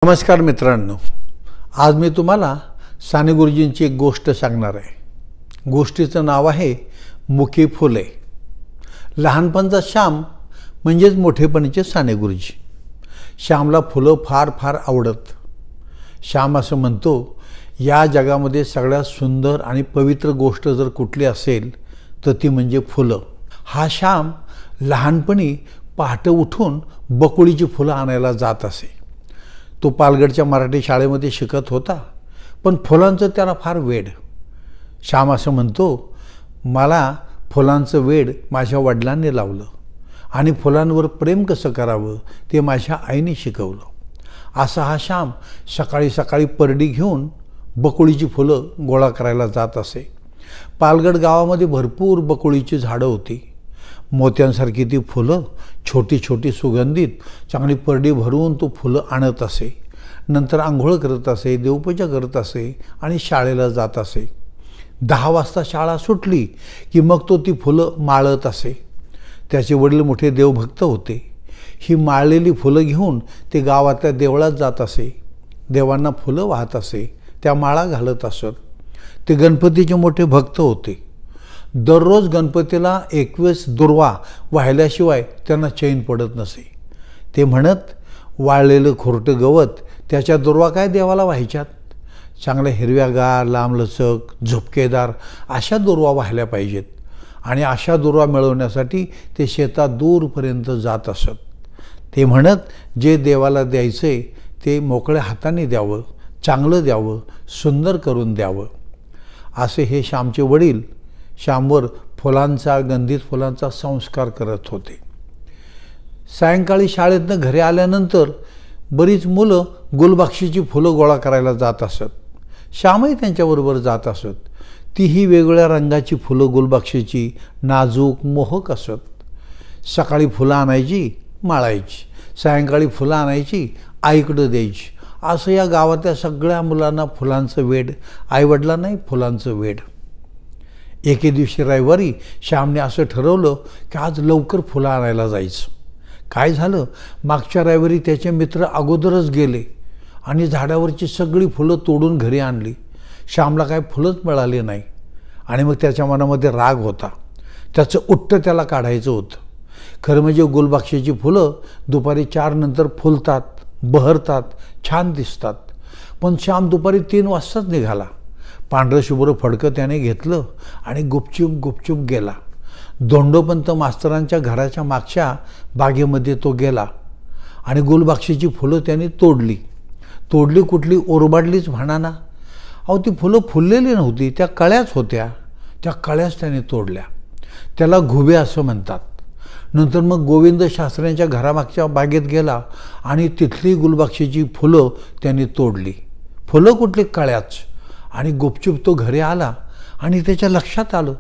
नमस्कार मित्रांनो, आज मी तुम्हाला साने गुरुजींची एक गोष्ट सांगणार आहे। गोष्टीचं नाव आहे मुखी फुले। लहानपणचा श्याम म्हणजेच मोठेपणीचे साने गुरुजी। श्यामला फुलं फार फार आवडत। श्याम असं म्हणतो, या जगामध्ये सगळ्यात सुंदर आणि पवित्र गोष्ट जर कुठली असेल तर ती म्हणजे फुलं। हा श्याम लहानपणी पहाटे उठून बकुळीची फुलं आणायला जात असे। तो पालगडच्या मराठी शाळेमध्ये शिकत होता, पण फुलांचं त्याला फार वेड। श्याम असं म्हणतो, मला फुलांचं वेड माझ्या वडिलांनी लावलं आणि फुलांवर प्रेम कसं करावं ते माझ्या आईने शिकवलं। असा हा श्याम सकाळी सकाळी परडी घेऊन बकुळीची फुलं गोळा करायला जात असे। पालगड गावामध्ये भरपूर बकुळीची झाडं होती। मोत्यांसारखी ती फुलं छोटी छोटी सुगंधित चांगली परडी भरून तो फुलं आणत असे। नंतर आंघोळ करत असे, देवपूजा करत असे आणि शाळेला जात असे। 10 वाजता शाळा सुटली की मग तो ती फुलं माळत असे। त्याचे वडील मोठे देवभक्त होते। ही माळलेली फुलं घेऊन ते गावातल्या देवळात जात असे। देवांना फुलं वाहत असे, त्या माळा घालत असत। ते गणपतीचे मोठे भक्त होते। दररोज गणपतीला 21 दुर्वा वाहिल्याशिवाय त्यांना चैन पडत नसे। ते म्हणत, वाळलेलं खोरटं गवत त्याच्या दुर्वा काय देवाला व्हायच्यात? चांगल्या हिरव्यागार, लांबलचक, झुपकेदार अशा दुर्वा वाहिल्या पाहिजेत। आणि अशा दुर्वा मिळवण्यासाठी ते शेतात दूरपर्यंत जात असत। ते म्हणत, जे देवाला द्यायचे ते मोकळ्या हाताने द्यावं, चांगलं द्यावं, सुंदर करून द्यावं। असे हे श्यामचे वडील श्यामवर फुलांचा, गंधित फुलांचा संस्कार करत होते। सायंकाळी शाळेतनं घरी आल्यानंतर बरीच मुलं गुलबक्षीची फुलं गोळा करायला जात असत। श्यामही त्यांच्याबरोबर जात असत। तीही वेगवेगळ्या रंगाची फुलं गुलबक्षीची, नाजूक, मोहक असत। सकाळी फुलं आणायची, माळायची, सायंकाळी फुलं आणायची, आईकडं द्यायची। असं या गावातल्या सगळ्या मुलांना फुलांचं वेड, आईवडिलांनाही फुलांचं वेड। एके दिवशी रविवारी श्यामने असं ठरवलं की आज लवकर फुलं आणायला जायचं। काय झालं, मागच्या रविवारी त्याचे मित्र अगोदरच गेले आणि झाडावरची सगळी फुलं तोडून घरी आणली। श्यामला काय फुलंच मिळाली नाही आणि मग त्याच्या मनामध्ये राग होता। त्याचं उट्ट त्याला काढायचं होतं। खरं म्हणजे गुलबक्षीची फुलं दुपारी 4 नंतर फुलतात, बहरतात, छान दिसतात। पण श्याम दुपारी 3 वाजताच निघाला। पांढरं शुभ्र फडकं त्याने घेतलं आणि गुपचूप गुपचूप गेला। धोंडोपंत मास्तरांच्या घराच्या मागच्या बागेमध्ये तो गेला आणि गुलबक्षीची फुलं त्याने तोडली। तोडली कुठली, ओरबाडलीच म्हणा ना। अहो, ती फुलं फुललेली नव्हती, त्या कळ्याच होत्या। त्या कळ्याच त्याने तोडल्या। त्याला घुबे असं म्हणतात। नंतर मग गोविंद शास्त्र्यांच्या घरामागच्या बागेत गेला आणि तिथली गुलबक्षीची फुलं त्याने तोडली। फुलं कुठली, कळ्याच। आणि गुपचूप तो घरी आला आणि त्याच्या लक्षात आलं,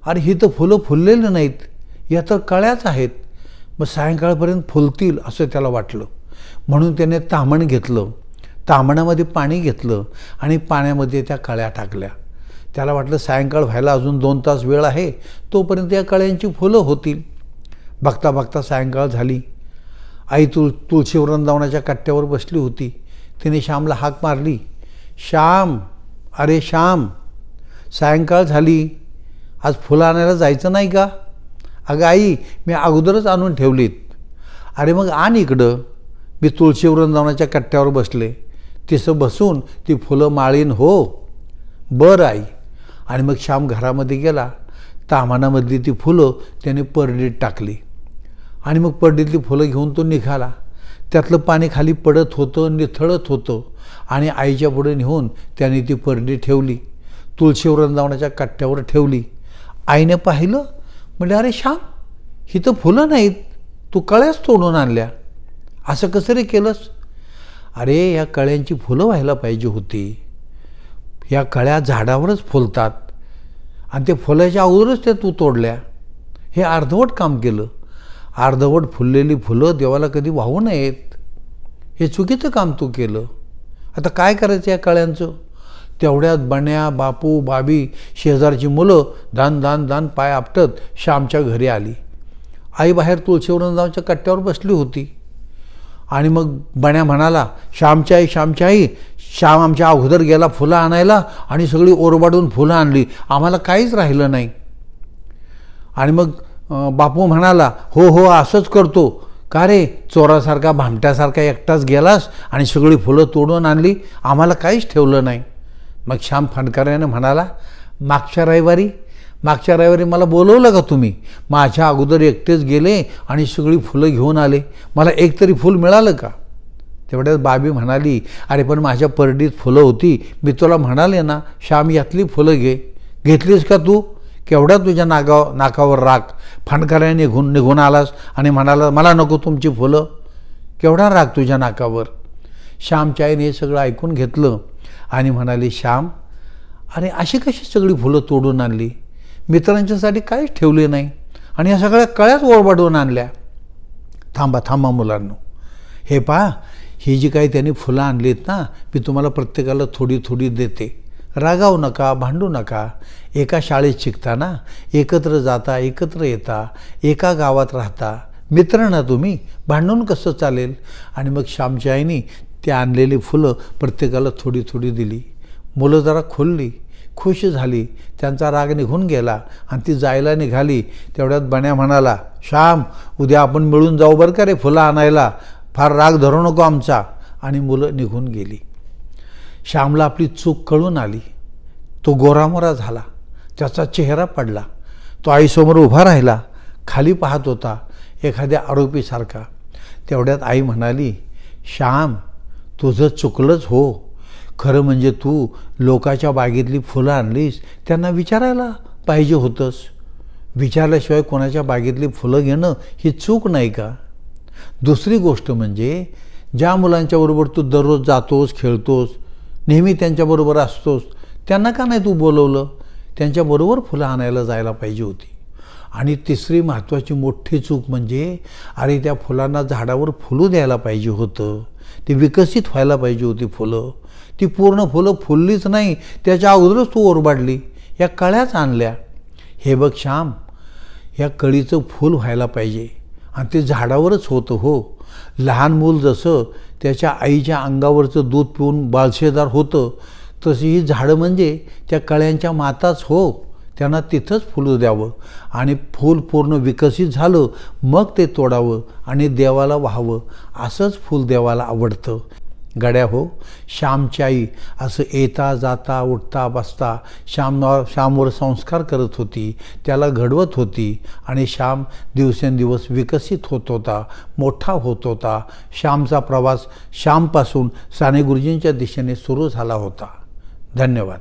अरे ही तर फुलं फुललेली नाहीत, या तर कळ्याच आहेत। मग सायंकाळपर्यंत फुलतील असं त्याला वाटलं। म्हणून त्याने ताम्हण घेतलं, ताम्हणामध्ये पाणी घेतलं आणि पाण्यामध्ये त्या कळ्या टाकल्या। त्याला वाटलं सायंकाळ व्हायला अजून 2 तास वेळ आहे, तोपर्यंत या कळ्यांची फुलं होतील। बघता बघता सायंकाळ झाली। आई तुळशी वृंदावनाच्या कट्ट्यावर बसली होती। तिने श्यामला हाक मारली, श्याम, अरे श्याम, सायंकाळ झाली, आज फुलं आणायला जायचं नाही का? अगं आई, मी अगोदरच आणून ठेवलीत। अरे मग आण इकडं, मी तुळशी वृंदावनाच्या कट्ट्यावर बसले, तिसं बसून ती फुलं माळीन हो। बरं आई। आणि मग श्याम घरामध्ये गेला। ताम्हणामधली ती फुलं त्याने परडीत टाकली आणि मग परडीतली फुलं घेऊन तो निघाला। त्यातलं पाणी खाली पडत होतं, निथळत होतं आणि आईच्या पुढे नेऊन त्याने ती परडी ठेवली, तुळशी वृंदावनाच्या कट्ट्यावर ठेवली। आईने पाहिलं, म्हणजे अरे श्याम, ही तर फुलं नाहीत, तू कळ्याच तोडून आणल्या, असं कसं रे केलंस? अरे या कळ्यांची फुलं व्हायला पाहिजे होती। या कळ्या झाडावरच फुलतात आणि ते फुलाच्या अगोदरच त्या तू तोडल्या। हे अर्धवट काम केलं। अर्धवट फुललेली फुलं देवाला कधी वाहू नयेत, हे चुकीचं काम तू केलं। आता काय करायचं या कळ्यांचं? तेवढ्यात बन्या, बापू, बाबी, शेजारची मुलं दान दान दान पाय आपटत श्यामच्या घरी आली। आई बाहेर तुळशी वृंदावनाच्या कट्ट्यावर बसली होती आणि मग बण्या म्हणाला, श्यामची आई, श्यामची आई, श्याम आमच्या अगोदर गेला फुलं आणायला आणि सगळी ओरबाडून फुलं आणली, आम्हाला काहीच राहिलं नाही. आणि मग बापू म्हणाला, हो हो असंच करतो. का रे, चोरासारखा भामट्यासारखा एकटाच गेलास आणि सगळी फुलं तोडून आणली, आम्हाला काहीच ठेवलं नाही. मग श्याम फणकाराने म्हणाला, मागच्या रविवारी मला बोलवलं का तुम्ही? माझ्या अगोदर एकटेच गेले आणि सगळी फुलं घेऊन आले, मला एक तरी फूल मिळालं का? तेवढ्यात बाबी म्हणाली, अरे पण माझ्या परडीत फुलं होती, मी तुला म्हणाले ना श्याम यातली फुलं घे, घेतलीस का तू? केवढा तुझ्या नाकावर राग, फणकाराने निघून आलास आणि म्हणाला मला नको तुमची फुलं, केवढा राग तुझ्या नाकावर. श्यामच्या आईने हे सगळं ऐकून घेतलं आणि म्हणाली, श्याम अरे अशी कशी सगळी फुलं तोडून आणली, मित्रांच्यासाठी काहीच ठेवले नाही आणि या सगळ्या कळ्याच ओरबाडून आणल्या. थांबा मुलांनो, हे पहा, ही जी काही त्यांनी फुलं आणलीत ना, मी तुम्हाला प्रत्येकाला थोडी थोडी देते. रागावू नका, भांडू नका. एका शाळेत शिकताना एकत्र जाता, एकत्र येता, एका गावात राहता, मित्र ना तुम्ही, भांडून कसं चालेल? आणि मग श्यामच्या आईने ते आणलेली फुलं प्रत्येकाला थोडी थोडी दिली. मुलं जरा खोलली, खुश झाली, त्यांचा राग निघून गेला आणि ती जायला निघाली. तेवढ्यात बण्या म्हणाला, श्याम उद्या आपण मिळून जाऊ बरं का रे फुलं आणायला, फार राग धरू नको आमचा. आणि मुलं निघून गेली. श्यामला आपली चूक कळून आली. तो गोरामोरा झाला, त्याचा चेहरा पडला. तो आईसमोर उभा राहिला, खाली पाहत होता एखाद्या आरोपीसारखा. तेवढ्यात आई म्हणाली, श्याम तुझं चुकलंच हो, खरं म्हणजे तू लोकाच्या बागेतली फुलं आणलीस, त्यांना विचारायला पाहिजे होतंस. विचारल्याशिवाय कोणाच्या बागेतली फुलं घेणं ही चूक नाही का? दुसरी गोष्ट म्हणजे ज्या मुलांच्याबरोबर तू दररोज जातोस, खेळतोस, नेहमी त्यांच्याबरोबर असतोस, त्यांना का नाही तू बोलवलं? त्यांच्याबरोबर फुलं आणायला जायला पाहिजे होती. आणि तिसरी महत्त्वाची मोठी चूक म्हणजे अरे त्या फुलांना झाडावर फुलू द्यायला पाहिजे होतं, ती विकसित व्हायला पाहिजे होती फुलं. ती पूर्ण फुलं फुललीच नाही, त्याच्या अगोदरच तू ओरबाडली, या कळ्याच आणल्या. हे बघ श्याम, या कळीचं फूल व्हायला पाहिजे आणि ते झाडावरच होतं हो. लहान मूल जसं त्याच्या आईच्या अंगावरचं दूध पिऊन बाळशेदार होतं, तशी ही झाडं म्हणजे त्या कळ्यांच्या माताच हो. त्यांना तिथंच फुलं द्यावं आणि फूल पूर्ण विकसित झालं मग ते तोडावं आणि देवाला वाहावं. असंच फूल देवाला आवडतं. गड्या हो, श्यामची आई असं येता जाता उठता बसता श्यामवर संस्कार करत होती, त्याला घडवत होती आणि श्याम दिवसेंदिवस विकसित होत होता, मोठा होत होता. श्यामचा प्रवास श्यामपासून साने गुरुजींच्या दिशेने सुरू झाला होता. धन्यवाद.